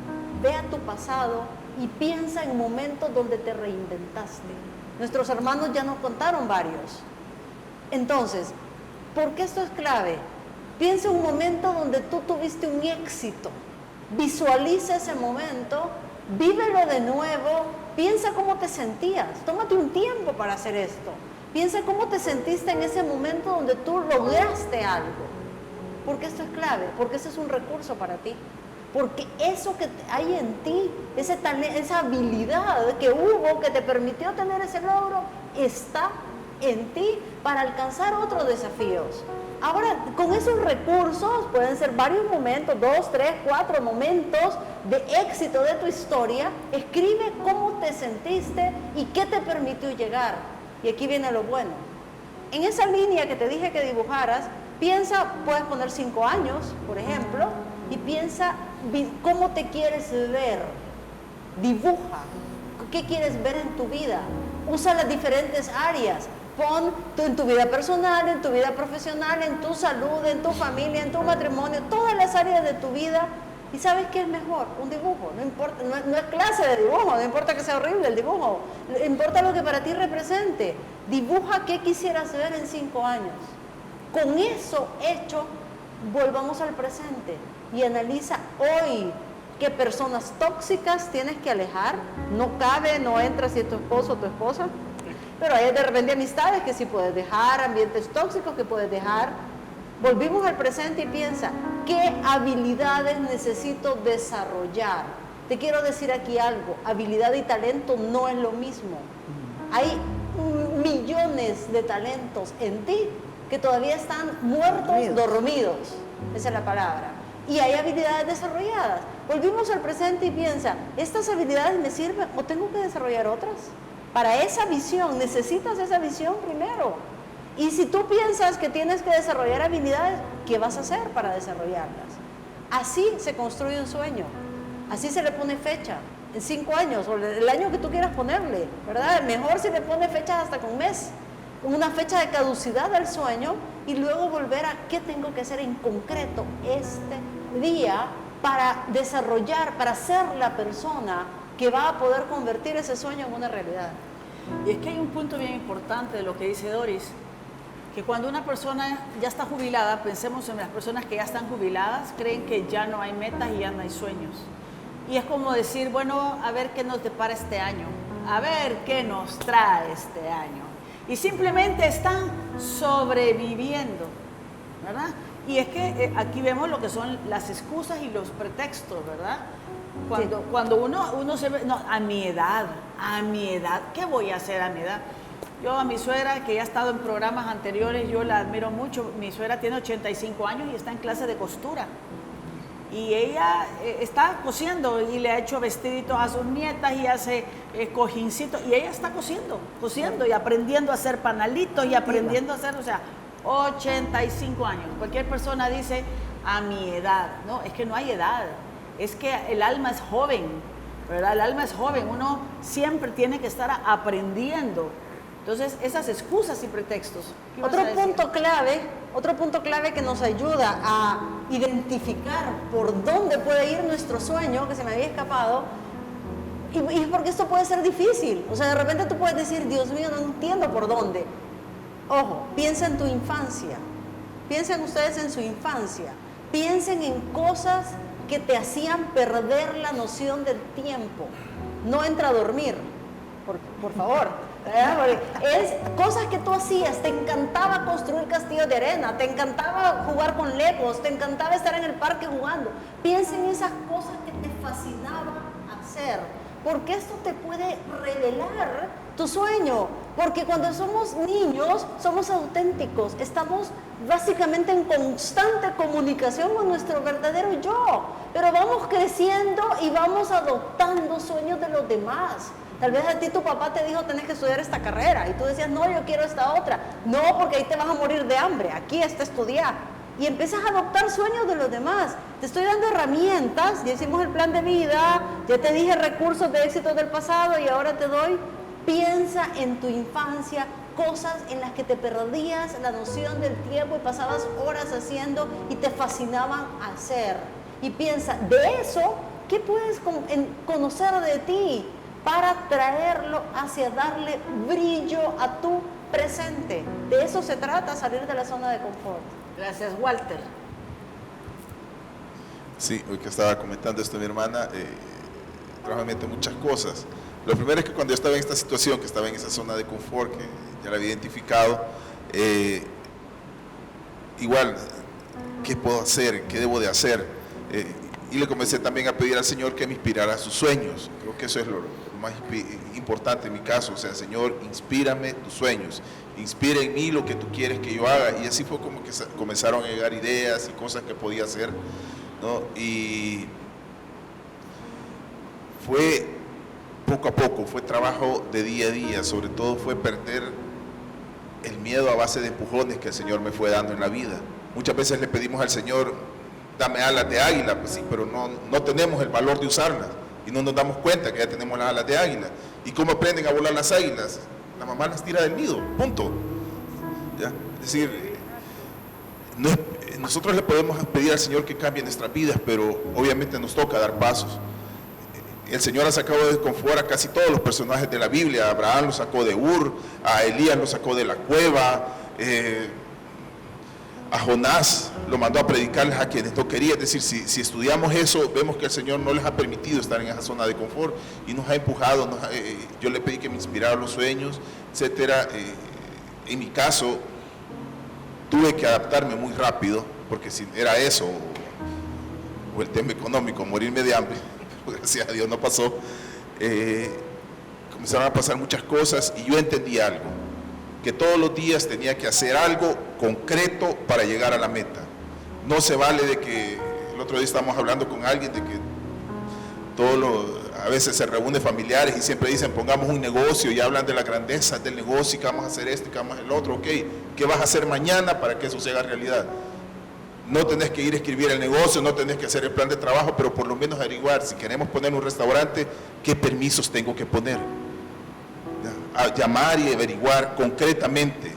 ve a tu pasado y piensa en momentos donde te reinventaste, Nuestros hermanos ya nos contaron varios. Entonces, ¿por qué esto es clave? Piensa un momento donde tú tuviste un éxito. Visualiza ese momento, vívelo de nuevo, piensa cómo te sentías. Tómate un tiempo para hacer esto. Piensa cómo te sentiste en ese momento donde tú lograste algo. Porque esto es clave, porque ese es un recurso para ti. Porque eso que hay en ti, esa habilidad que hubo, que te permitió tener ese logro, está en ti para alcanzar otros desafíos. Ahora, con esos recursos, pueden ser varios momentos, 2, 3, 4 momentos de éxito de tu historia, escribe cómo te sentiste y qué te permitió llegar. Y aquí viene lo bueno. En esa línea que te dije que dibujaras, piensa, puedes poner 5 años, por ejemplo, y piensa cómo te quieres ver. Dibuja. ¿Qué quieres ver en tu vida? Usa las diferentes áreas. Pon en tu vida personal, en tu vida profesional, en tu salud, en tu familia, en tu matrimonio, todas las áreas de tu vida. ¿Y sabes qué es mejor? Un dibujo. No importa, no es clase de dibujo, no importa que sea horrible el dibujo. Importa lo que para ti represente. Dibuja qué quisieras ver en 5 años. Con eso hecho, volvamos al presente y analiza hoy qué personas tóxicas tienes que alejar. No cabe, no entra si es tu esposo o tu esposa. Pero hay de repente amistades que sí puedes dejar, ambientes tóxicos que puedes dejar. Volvimos al presente y piensa, ¿qué habilidades necesito desarrollar? Te quiero decir aquí algo, habilidad y talento no es lo mismo. Hay millones de talentos en ti que todavía están muertos, dormidos. Esa es la palabra. Y hay habilidades desarrolladas. Volvimos al presente y piensa, ¿estas habilidades me sirven o tengo que desarrollar otras? Para esa visión, necesitas esa visión primero. Y si tú piensas que tienes que desarrollar habilidades, ¿qué vas a hacer para desarrollarlas? Así se construye un sueño. Así se le pone fecha. En 5 años, o el año que tú quieras ponerle, ¿verdad? Mejor si le pone fechas hasta con mes. Con una fecha de caducidad del sueño y luego volver a qué tengo que hacer en concreto este día para desarrollar, para ser la persona que va a poder convertir ese sueño en una realidad. Y es que hay un punto bien importante de lo que dice Doris, que cuando una persona ya está jubilada, pensemos en las personas que ya están jubiladas, creen que ya no hay metas y ya no hay sueños. Y es como decir, bueno, a ver qué nos depara este año, a ver qué nos trae este año. Y simplemente están sobreviviendo, ¿verdad? Y es que aquí vemos lo que son las excusas y los pretextos, ¿verdad? Cuando uno se ve, no, a mi edad, ¿qué voy a hacer a mi edad? Yo a mi suegra, que ya ha estado en programas anteriores, yo la admiro mucho. Mi suegra tiene 85 años y está en clase de costura. Y ella está cosiendo y le ha hecho vestiditos a sus nietas y hace cojincitos. Y ella está cosiendo y aprendiendo a hacer panalitos y aprendiendo a hacer, o sea, 85 años. Cualquier persona dice, a mi edad. No, es que no hay edad. Es que el alma es joven, ¿verdad? El alma es joven. Uno siempre tiene que estar aprendiendo. Entonces, esas excusas y pretextos. Otro punto clave que nos ayuda a identificar por dónde puede ir nuestro sueño, que se me había escapado, y porque esto puede ser difícil. O sea, de repente tú puedes decir, Dios mío, no entiendo por dónde. Ojo, piensa en tu infancia. Piensen ustedes en su infancia. Piensen en cosas que te hacían perder la noción del tiempo. No entra a dormir, por favor. Es cosas que tú hacías, te encantaba construir castillos de arena, te encantaba jugar con legos, te encantaba estar en el parque jugando. Piensa en esas cosas que te fascinaba hacer, porque esto te puede revelar tu sueño, porque cuando somos niños somos auténticos, estamos básicamente en constante comunicación con nuestro verdadero yo, pero vamos creciendo y vamos adoptando sueños de los demás. Tal vez a ti tu papá te dijo, tenés que estudiar esta carrera, y tú decías, no, yo quiero esta otra. No, porque ahí te vas a morir de hambre, aquí está estudiar. Y empiezas a adoptar sueños de los demás. Te estoy dando herramientas, ya hicimos el plan de vida, ya te dije recursos de éxito del pasado y ahora te doy. Piensa en tu infancia, cosas en las que te perdías la noción del tiempo y pasabas horas haciendo y te fascinaban hacer. Y piensa, de eso, ¿qué puedes conocer de ti? para traerlo hacia darle brillo a tu presente. De eso se trata, salir de la zona de confort. Gracias, Walter. Sí, hoy que estaba comentando esto mi hermana, realmente muchas cosas. Lo primero es que cuando yo estaba en esta situación, que estaba en esa zona de confort, que ya la había identificado, igual, ¿qué puedo hacer? ¿Qué debo de hacer? Y le comencé también a pedir al Señor que me inspirara sus sueños. Creo que eso es lo más importante en mi caso. O sea, Señor, inspírame tus sueños. Inspira en mí lo que tú quieres que yo haga. Y así fue como que comenzaron a llegar ideas y cosas que podía hacer, ¿no? Y fue poco a poco, fue trabajo de día a día. Sobre todo fue perder el miedo a base de empujones que el Señor me fue dando en la vida. Muchas veces le pedimos al Señor, dame alas de águila, pues sí, pero no tenemos el valor de usarlas y no nos damos cuenta que ya tenemos las alas de águila. ¿Y cómo aprenden a volar las águilas? La mamá las tira del nido, punto. ¿Ya? Es decir, nosotros le podemos pedir al Señor que cambie nuestras vidas, pero obviamente nos toca dar pasos. El Señor ha sacado de confort a casi todos los personajes de la Biblia. A Abraham lo sacó de Ur, a Elías lo sacó de la cueva, a Jonás lo mandó a predicarles a quienes no quería. Es decir, si estudiamos eso, vemos que el Señor no les ha permitido estar en esa zona de confort y nos ha empujado. Yo le pedí que me inspirara los sueños, etcétera. En mi caso, tuve que adaptarme muy rápido, porque si era eso, o el tema económico, morirme de hambre, gracias a Dios no pasó. Comenzaron a pasar muchas cosas y yo entendí algo, que todos los días tenía que hacer algo concreto para llegar a la meta. No se vale de que, el otro día estábamos hablando con alguien de que a veces se reúnen familiares y siempre dicen pongamos un negocio y hablan de la grandeza del negocio y que vamos a hacer esto y que vamos a hacer el otro. Ok, ¿qué vas a hacer mañana para que eso se haga realidad? No tenés que ir a escribir el negocio, no tenés que hacer el plan de trabajo, pero por lo menos averiguar, si queremos poner un restaurante, ¿qué permisos tengo que poner? A llamar y averiguar concretamente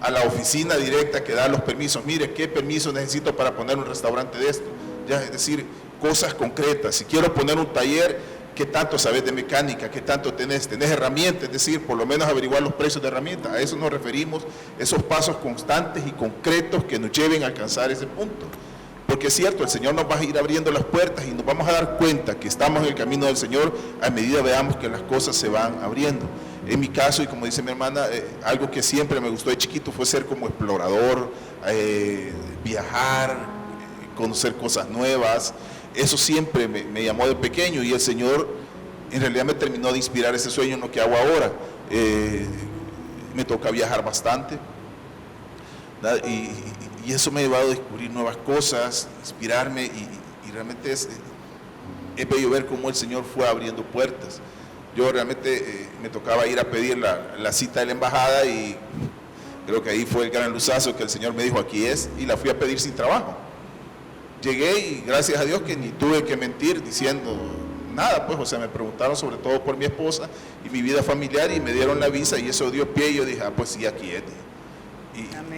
a la oficina directa que da los permisos. Mire, ¿qué permiso necesito para poner un restaurante de esto? Ya, es decir, cosas concretas. Si quiero poner un taller, ¿qué tanto sabes de mecánica? ¿Qué tanto tenés? ¿Tenés herramientas? Es decir, por lo menos averiguar los precios de herramientas. A eso nos referimos, esos pasos constantes y concretos que nos lleven a alcanzar ese punto. Porque es cierto, el Señor nos va a ir abriendo las puertas y nos vamos a dar cuenta que estamos en el camino del Señor a medida veamos que las cosas se van abriendo. En mi caso, y como dice mi hermana, algo que siempre me gustó de chiquito fue ser como explorador, viajar, conocer cosas nuevas. Eso siempre me llamó de pequeño y el Señor en realidad me terminó de inspirar ese sueño en lo que hago ahora. Me toca viajar bastante, ¿verdad? Y eso me ha llevado a descubrir nuevas cosas, inspirarme y realmente es bello ver cómo el Señor fue abriendo puertas. Yo realmente me tocaba ir a pedir la cita de la embajada y creo que ahí fue el gran luzazo que el Señor me dijo, aquí es, y la fui a pedir sin trabajo. Llegué y gracias a Dios que ni tuve que mentir diciendo nada, pues, o sea, me preguntaron sobre todo por mi esposa y mi vida familiar y me dieron la visa y eso dio pie y yo dije, pues sí, aquí es.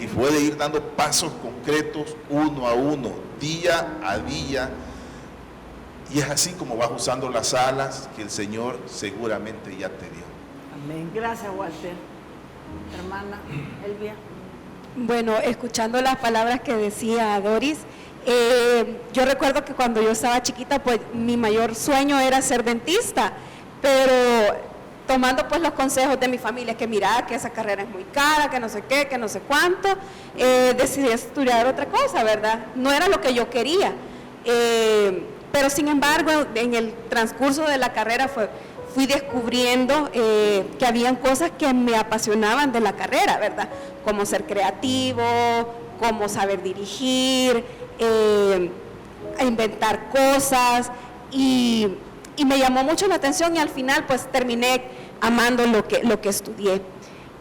Y fue de ir dando pasos concretos uno a uno, día a día. Y es así como vas usando las alas que el Señor seguramente ya te dio. Amén. Gracias, Walter. Hermana Elvia. Bueno, escuchando las palabras que decía Doris, yo recuerdo que cuando yo estaba chiquita, pues mi mayor sueño era ser dentista, pero tomando pues los consejos de mi familia, que mira, que esa carrera es muy cara, que no sé qué, que no sé cuánto, decidí estudiar otra cosa, ¿verdad? No era lo que yo quería. Pero sin embargo, en el transcurso de la carrera fui descubriendo que habían cosas que me apasionaban de la carrera, ¿verdad? Como ser creativo, como saber dirigir, inventar cosas y me llamó mucho la atención y al final pues terminé amando lo que estudié.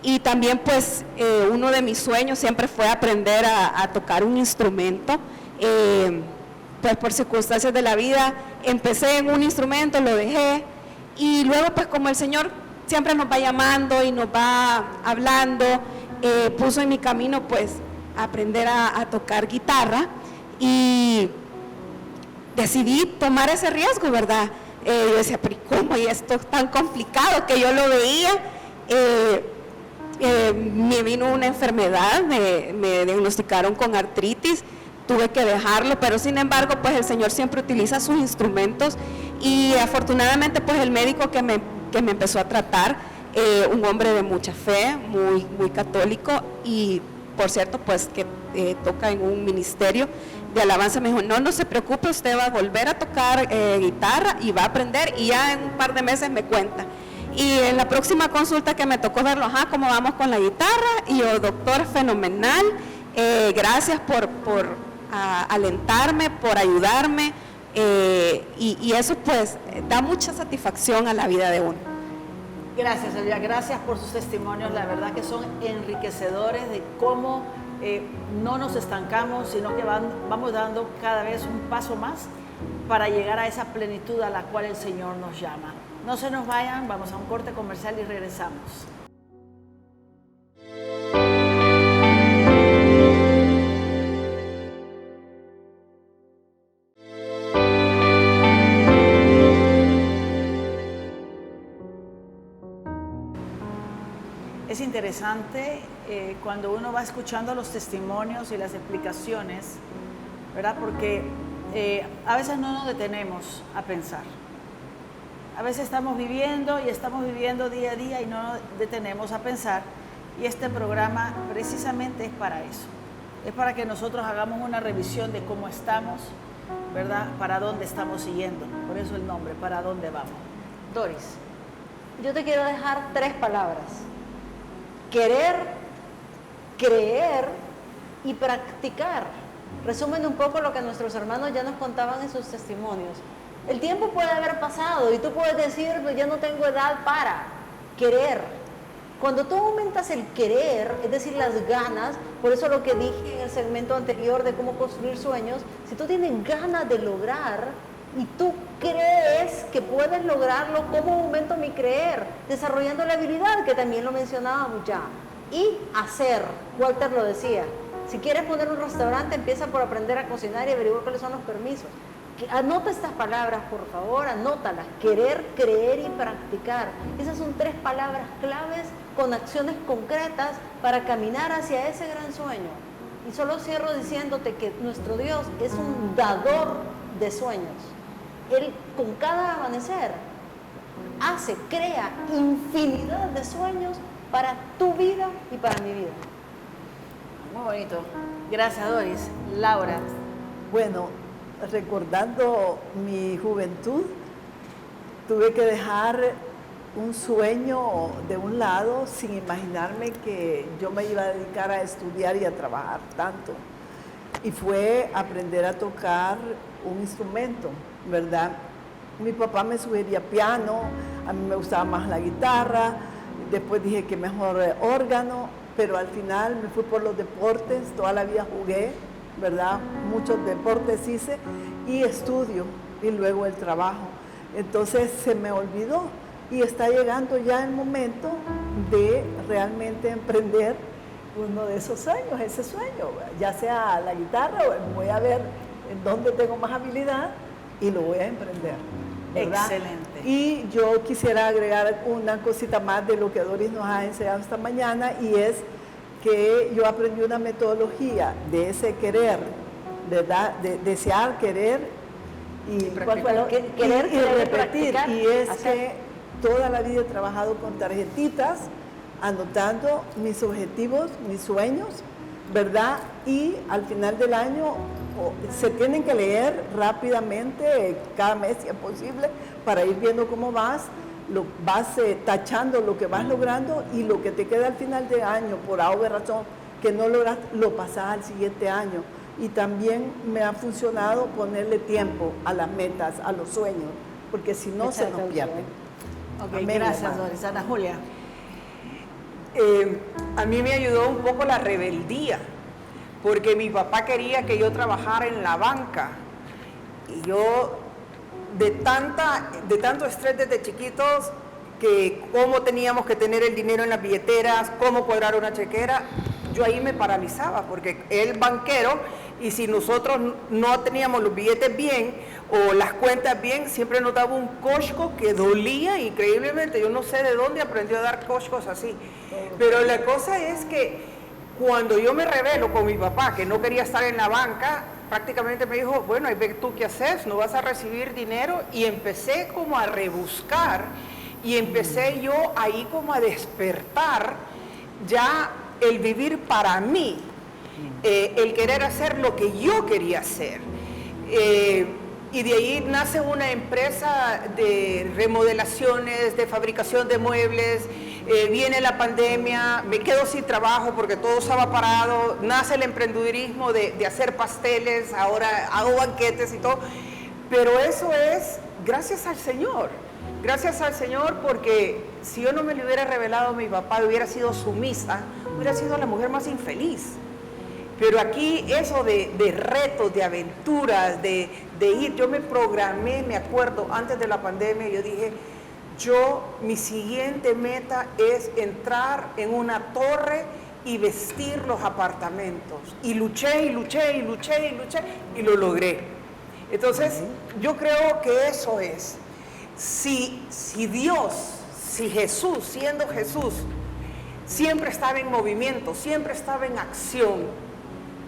Y también pues uno de mis sueños siempre fue aprender a tocar un instrumento. Pues por circunstancias de la vida empecé en un instrumento, lo dejé y luego pues como el Señor siempre nos va llamando y nos va hablando, puso en mi camino pues aprender a tocar guitarra y decidí tomar ese riesgo, ¿verdad? yo decía, pero ¿cómo? Y esto es tan complicado que yo lo veía. Me vino una enfermedad, me diagnosticaron con artritis, tuve que dejarlo, pero sin embargo, pues el Señor siempre utiliza sus instrumentos y afortunadamente, pues el médico que me empezó a tratar, un hombre de mucha fe, muy católico y, por cierto, pues que toca en un ministerio de alabanza, me dijo, no se preocupe, usted va a volver a tocar guitarra y va a aprender y ya en un par de meses me cuenta. Y en la próxima consulta que me tocó verlo, ¿cómo vamos con la guitarra? Y yo, doctor, fenomenal, gracias por alentarme, por ayudarme, y eso pues da mucha satisfacción a la vida de uno. Gracias, Elvia, gracias por sus testimonios, la verdad que son enriquecedores de cómo no nos estancamos, sino que vamos dando cada vez un paso más para llegar a esa plenitud a la cual el Señor nos llama. No se nos vayan, vamos a un corte comercial y regresamos. Es interesante cuando uno va escuchando los testimonios y las explicaciones, ¿verdad? Porque a veces no nos detenemos a pensar. A veces estamos viviendo día a día y no nos detenemos a pensar. Y este programa precisamente es para eso. Es para que nosotros hagamos una revisión de cómo estamos, ¿verdad? Para dónde estamos siguiendo. Por eso el nombre, para dónde vamos. Doris. Yo te quiero dejar 3 palabras. Querer, creer y practicar. Resumen un poco lo que nuestros hermanos ya nos contaban en sus testimonios. El tiempo puede haber pasado y tú puedes decir, pues ya no tengo edad para querer. Cuando tú aumentas el querer, es decir, las ganas, por eso lo que dije en el segmento anterior de cómo construir sueños, si tú tienes ganas de lograr y tú crees que puedes lograrlo, ¿cómo aumento mi creer? Desarrollando la habilidad, que también lo mencionábamos ya. Y hacer, Walter lo decía, si quieres poner un restaurante, empieza por aprender a cocinar y averiguar cuáles son los permisos. Anota estas palabras, por favor, anótalas. Querer, creer y practicar. Esas son 3 palabras claves con acciones concretas para caminar hacia ese gran sueño. Y solo cierro diciéndote que nuestro Dios es un dador de sueños. Él, con cada amanecer, crea infinidad de sueños para tu vida y para mi vida. Muy bonito. Gracias, Doris. Laura. Bueno, recordando mi juventud, tuve que dejar un sueño de un lado sin imaginarme que yo me iba a dedicar a estudiar y a trabajar tanto. Y fue aprender a tocar un instrumento, ¿verdad? Mi papá me sugería piano, a mí me gustaba más la guitarra, después dije que mejor órgano, pero al final me fui por los deportes, toda la vida jugué, ¿verdad? Muchos deportes hice y estudio y luego el trabajo. Entonces se me olvidó y está llegando ya el momento de realmente emprender uno de esos sueños, ese sueño, ya sea la guitarra o voy a ver en dónde tengo más habilidad y lo voy a emprender, ¿verdad? Excelente. Y yo quisiera agregar una cosita más de lo que Doris nos ha enseñado esta mañana y es que yo aprendí una metodología de ese querer, ¿verdad? De desear, querer y ¿cuál fue? Querer, y repetir. practicar, Y es hacer. que toda la vida he trabajado con tarjetitas, anotando mis objetivos, mis sueños, ¿verdad? Y al final del año se tienen que leer rápidamente, cada mes si es posible, para ir viendo cómo vas tachando lo que vas logrando y lo que te queda al final de año, por A o B razón, que no logras, lo pasas al siguiente año. Y también me ha funcionado ponerle tiempo a las metas, a los sueños, porque si no se nos pierden. Ok, Amén, gracias, hermano. Doris. Ana Julia. A mí me ayudó un poco la rebeldía, porque mi papá quería que yo trabajara en la banca y yo de tanto estrés desde chiquitos, que cómo teníamos que tener el dinero en las billeteras, cómo cuadrar una chequera, yo ahí me paralizaba, porque el banquero Y si nosotros no teníamos los billetes bien o las cuentas bien, siempre nos daba un cosco que dolía increíblemente. Yo no sé de dónde aprendió a dar coscos así. Pero la cosa es que cuando yo me rebelo con mi papá, que no quería estar en la banca, prácticamente me dijo, bueno, ahí ve tú qué haces, no vas a recibir dinero. Y empecé como a rebuscar y empecé yo ahí como a despertar ya el vivir para mí. El querer hacer lo que yo quería hacer. Y de ahí nace una empresa de remodelaciones, de fabricación de muebles. Viene la pandemia, me quedo sin trabajo porque todo estaba parado. Nace el emprendedurismo de hacer pasteles, ahora hago banquetes y todo. Pero eso es gracias al Señor. Gracias al Señor, porque si yo no me le hubiera revelado a mi papá, hubiera sido sumisa, hubiera sido la mujer más infeliz. Pero aquí eso de retos, de aventuras, de ir, yo me programé, me acuerdo, antes de la pandemia, yo dije, mi siguiente meta es entrar en una torre y vestir los apartamentos. Y luché, y luché, y luché, y luché, y lo logré. Entonces, yo creo que eso es. Si Dios, si Jesús, siendo Jesús, siempre estaba en movimiento, siempre estaba en acción.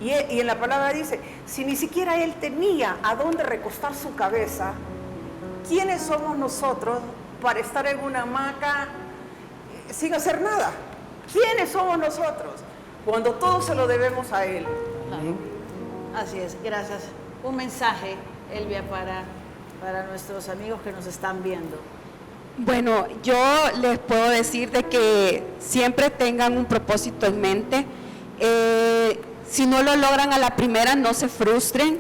Y en la palabra dice, si ni siquiera Él tenía a dónde recostar su cabeza, ¿quiénes somos nosotros para estar en una hamaca sin hacer nada? ¿Quiénes somos nosotros? Cuando todo se lo debemos a Él. Así es, gracias. Un mensaje, Elvia, para nuestros amigos que nos están viendo. Bueno, yo les puedo decir de que siempre tengan un propósito en mente. Si no lo logran a la primera, no se frustren,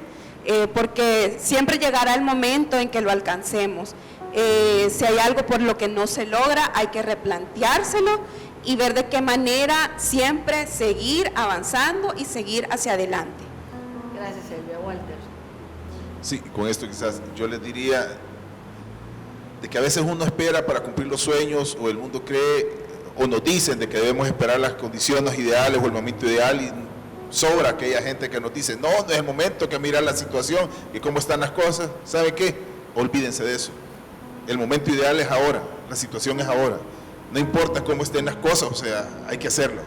porque siempre llegará el momento en que lo alcancemos. Si hay algo por lo que no se logra, hay que replanteárselo y ver de qué manera siempre seguir avanzando y seguir hacia adelante. Gracias, Elvia. Walter. Sí, con esto quizás yo les diría de que a veces uno espera para cumplir los sueños, o el mundo cree o nos dicen de que debemos esperar las condiciones ideales o el momento ideal, y sobra aquella gente que nos dice, no es el momento, que mirar la situación y cómo están las cosas. ¿Sabe qué? Olvídense de eso. El momento ideal es ahora, la situación es ahora. No importa cómo estén las cosas, o sea, hay que hacerlo.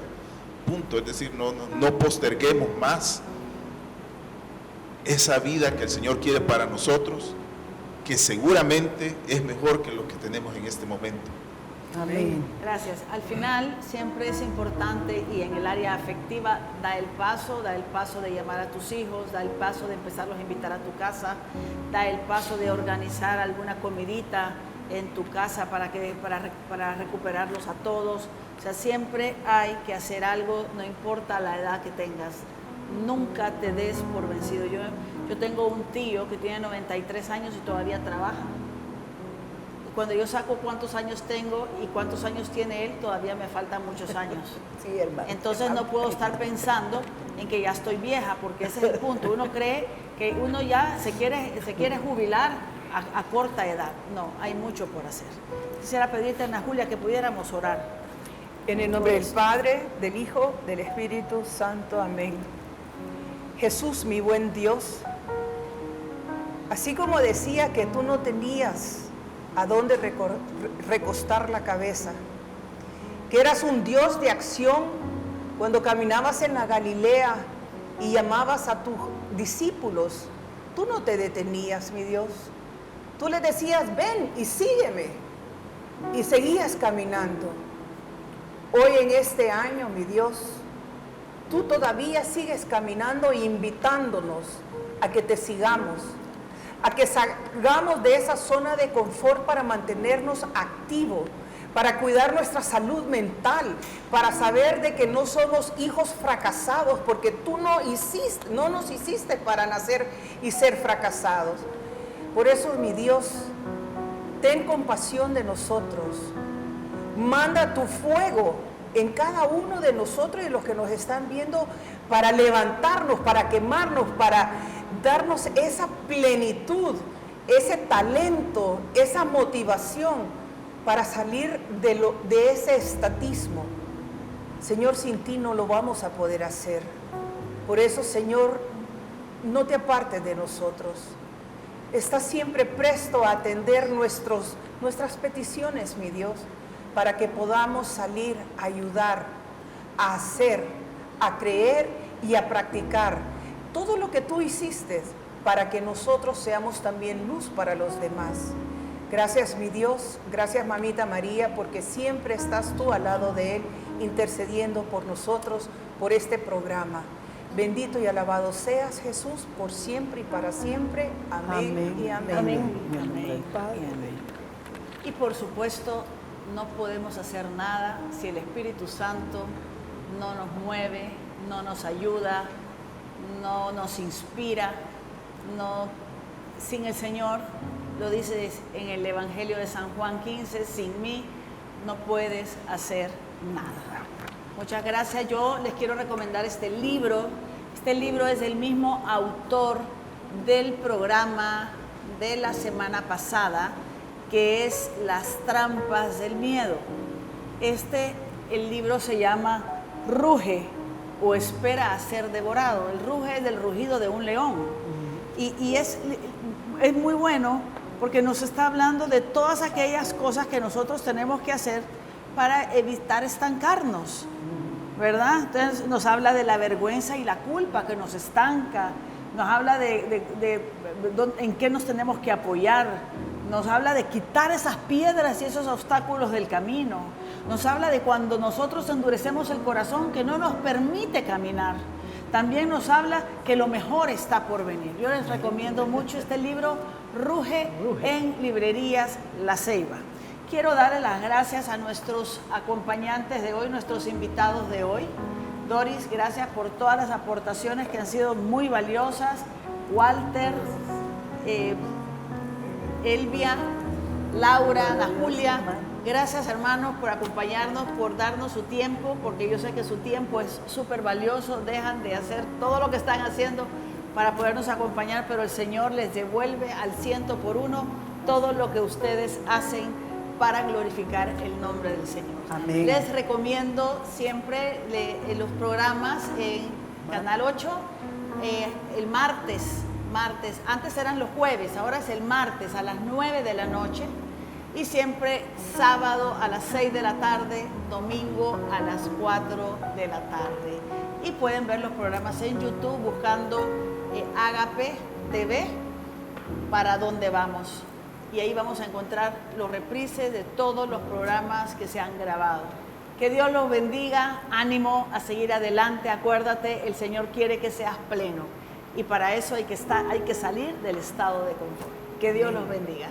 Punto. Es decir, no posterguemos más esa vida que el Señor quiere para nosotros, que seguramente es mejor que lo que tenemos en este momento. Amén. Gracias. Al final siempre es importante, y en el área afectiva, da el paso de llamar a tus hijos, da el paso de empezarlos a invitar a tu casa, da el paso de organizar alguna comidita en tu casa para recuperarlos a todos. O sea, siempre hay que hacer algo, no importa la edad que tengas. Nunca te des por vencido. Yo tengo un tío que tiene 93 años y todavía trabaja. Cuando yo saco cuántos años tengo y cuántos años tiene él, todavía me faltan muchos años. Sí, hermano. Entonces no puedo estar pensando en que ya estoy vieja, porque ese es el punto. Uno cree que uno ya se quiere jubilar a corta edad. No, hay mucho por hacer. Quisiera pedirte, Ana Julia, que pudiéramos orar. En el nombre del Padre, del Hijo, del Espíritu Santo. Amén. Jesús, mi buen Dios, así como decía que tú no tenías a dónde recostar la cabeza, que eras un Dios de acción cuando caminabas en la Galilea y llamabas a tus discípulos, tú no te detenías, mi Dios. Tú les decías, ven y sígueme, y seguías caminando. Hoy en este año, mi Dios, tú todavía sigues caminando e invitándonos a que te sigamos, a que salgamos de esa zona de confort para mantenernos activos, para cuidar nuestra salud mental, para saber de que no somos hijos fracasados, porque tú no nos hiciste para nacer y ser fracasados. Por eso, mi Dios, ten compasión de nosotros. Manda tu fuego en cada uno de nosotros y los que nos están viendo, para levantarnos, para quemarnos, para darnos esa plenitud, ese talento, esa motivación para salir de ese estatismo. Señor, sin ti no lo vamos a poder hacer. Por eso, Señor, no te apartes de nosotros. Estás siempre presto a atender nuestras peticiones, mi Dios, para que podamos salir a ayudar, a hacer, a creer y a practicar todo lo que tú hiciste para que nosotros seamos también luz para los demás. Gracias, mi Dios, gracias, mamita María, porque siempre estás tú al lado de Él, intercediendo por nosotros, por este programa. Bendito y alabado seas, Jesús, por siempre y para siempre. Amén, y amén. Amén. Y por supuesto, no podemos hacer nada si el Espíritu Santo no nos mueve, no nos ayuda, no nos inspira, sin el Señor, lo dice en el Evangelio de San Juan 15, sin mí no puedes hacer nada. Muchas gracias. Yo les quiero recomendar este libro. Este libro es del mismo autor del programa de la semana pasada, que es Las trampas del miedo. El libro se llama Ruge o espera a ser devorado. El ruge es del rugido de un león. Y es muy bueno porque nos está hablando de todas aquellas cosas que nosotros tenemos que hacer para evitar estancarnos, ¿verdad? Entonces nos habla de la vergüenza y la culpa que nos estanca, nos habla de en qué nos tenemos que apoyar, nos habla de quitar esas piedras y esos obstáculos del camino, nos habla de cuando nosotros endurecemos el corazón que no nos permite caminar. También nos habla que lo mejor está por venir. Yo les recomiendo mucho este libro, Ruge, en librerías La Ceiba. Quiero darle las gracias a nuestros acompañantes de hoy, nuestros invitados de hoy. Doris, gracias por todas las aportaciones que han sido muy valiosas. Walter, Elvia, Laura, Ana Julia, gracias hermanos por acompañarnos, por darnos su tiempo, porque yo sé que su tiempo es súper valioso. Dejan de hacer todo lo que están haciendo para podernos acompañar, pero el Señor les devuelve al 100 por 1 todo lo que ustedes hacen para glorificar el nombre del Señor. Amén. Les recomiendo siempre los programas en Canal 8, el martes, antes eran los jueves, ahora es el martes a las 9 de la noche y siempre sábado a las 6 de la tarde, domingo a las 4 de la tarde. Y pueden ver los programas en YouTube buscando Agape TV, para dónde vamos. Y ahí vamos a encontrar los reprises de todos los programas que se han grabado. Que Dios los bendiga, ánimo a seguir adelante. Acuérdate, el Señor quiere que seas pleno. Y para eso hay que salir del estado de confort. Que Dios los bendiga.